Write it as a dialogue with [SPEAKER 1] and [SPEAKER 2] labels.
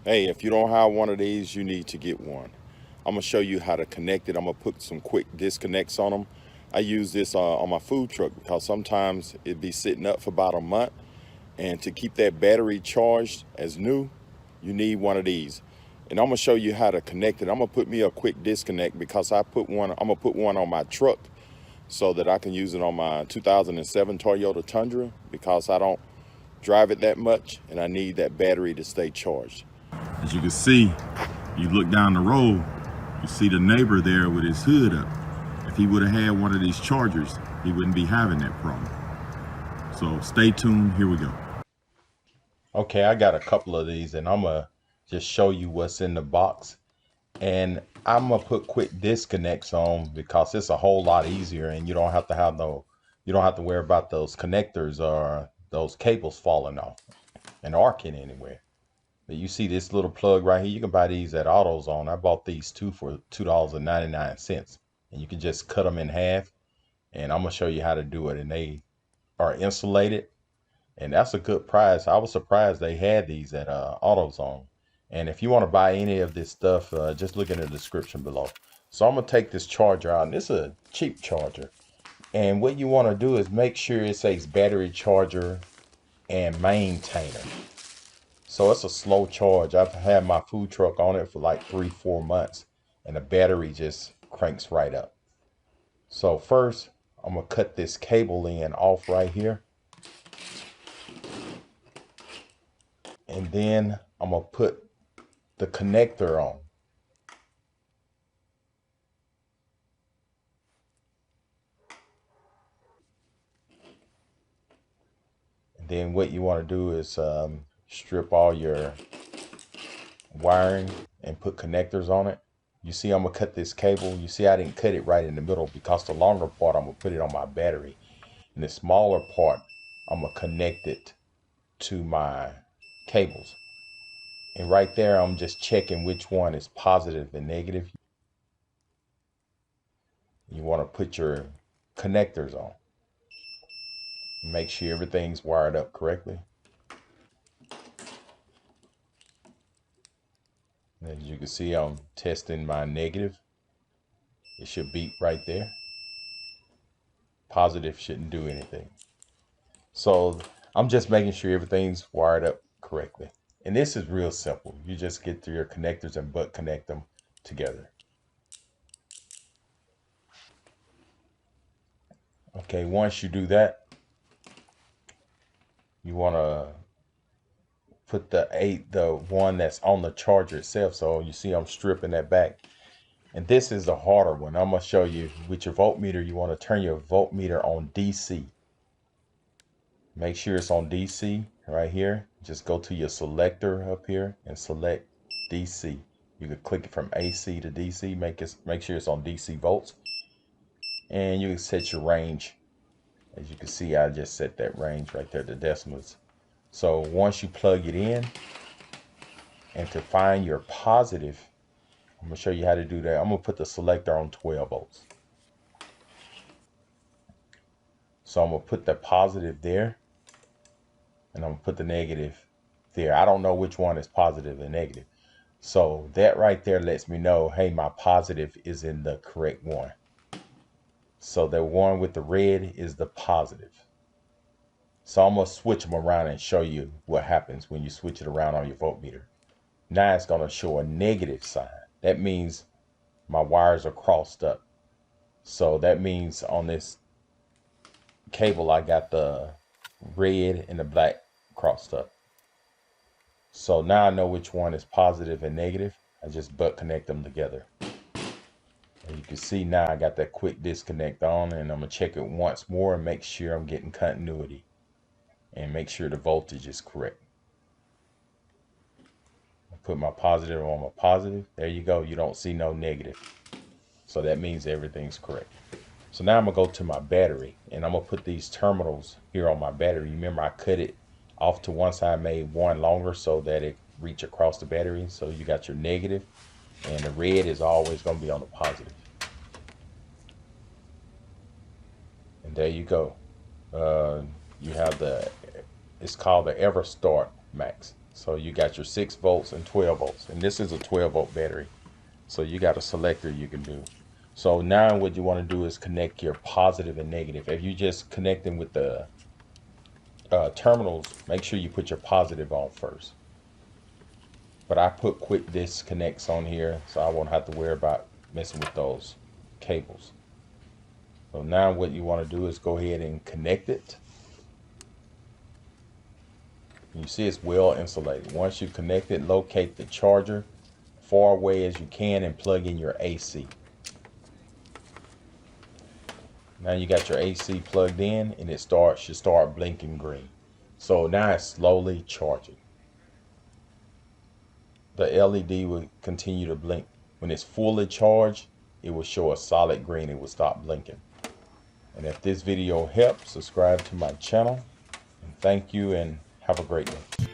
[SPEAKER 1] Hey, if you don't have one of these, you need to get one. I'm gonna show you how to connect it. I'm gonna put some quick disconnects on them. I use this on my food truck because sometimes it'd be sitting up for about a month, and to keep that battery charged as new, you need one of these. And I'm gonna show you how to connect it. I'm gonna put me a quick disconnect because I'm gonna put one on my truck so that I can use it on my 2007 Toyota Tundra because I don't drive it that much and I need that battery to stay charged. As you can see, you look down the road, you see the neighbor there with his hood up. If he would have had one of these chargers, he wouldn't be having that problem. So stay tuned, here we go. Okay, I got a couple of these and I'm gonna just show you what's in the box. And I'm gonna put quick disconnects on because it's a whole lot easier and you don't have to worry about those connectors or those cables falling off and arcing anywhere. But you see this little plug right here, you can buy these at AutoZone. I bought these two for $2.99. And you can just cut them in half. And I'm gonna show you how to do it. And they are insulated. And that's a good price. I was surprised they had these at AutoZone. And if you want to buy any of this stuff, just look in the description below. So I'm gonna take this charger out, and this is a cheap charger. And what you want to do is make sure it says battery charger and maintainer. So it's a slow charge. I've had my food truck on it for like 3, 4 months, and the battery just cranks right up. So first, I'm gonna cut this cable in off right here. And then I'm gonna put the connector on. And then what you wanna do is strip all your wiring and put connectors on it. You see I'm gonna cut this cable. You see I didn't cut it right in the middle because the longer part I'm gonna put it on my battery. And the smaller part I'm gonna connect it to my cables. And right there, I'm just checking which one is positive and negative. You want to put your connectors on. Make sure everything's wired up correctly. As you can see, I'm testing my negative. It should beep right there. Positive shouldn't do anything. So I'm just making sure everything's wired up correctly. And this is real simple. You just get through your connectors and butt connect them together. Okay, once you do that, you want to put the one that's on the charger itself. So you see I'm stripping that back. And this is the harder one. I'm gonna show you with your voltmeter, you want to turn your voltmeter on DC. Make sure it's on DC right here. Just go to your selector up here and select DC. You can click it from AC to DC, make sure it's on DC volts. And you can set your range. As you can see, I just set that range right there, the decimals. So once you plug it in, and to find your positive, I'm gonna show you how to do that. I'm gonna put the selector on 12 volts. So I'm gonna put the positive there, and I'm gonna put the negative there. I don't know which one is positive and negative. So that right there lets me know, hey, my positive is in the correct one. So the one with the red is the positive. So I'm gonna switch them around and show you what happens when you switch it around on your voltmeter. Now it's gonna show a negative sign. That means my wires are crossed up. So that means on this cable, I got the red and the black crossed up. So now I know which one is positive and negative. I just butt connect them together. And you can see now I got that quick disconnect on, and I'm gonna check it once more and make sure I'm getting continuity and make sure the voltage is correct. I put my positive on my positive. There you go. You don't see no negative. So that means everything's correct. So now I'm gonna go to my battery and I'm gonna put these terminals here on my battery. Remember I cut it off to one side, made one longer so that it reach across the battery. So you got your negative, and the red is always gonna be on the positive. And there you go. You have it's called the Ever Start Max. So you got your 6 volts and 12 volts, and this is a 12-volt battery. So you got a selector you can do. So now what you want to do is connect your positive and negative. If you just connecting with the terminals, make sure you put your positive on first. But I put quick disconnects on here, so I won't have to worry about messing with those cables. So now what you want to do is go ahead and connect it. You see it's well insulated. Once you connect it, locate the charger far away as you can and plug in your AC. Now you got your AC plugged in, and it should start blinking green. So now it's slowly charging. The LED will continue to blink. When it's fully charged, it will show a solid green. It will stop blinking. And if this video helps, subscribe to my channel. And thank you, and have a great day.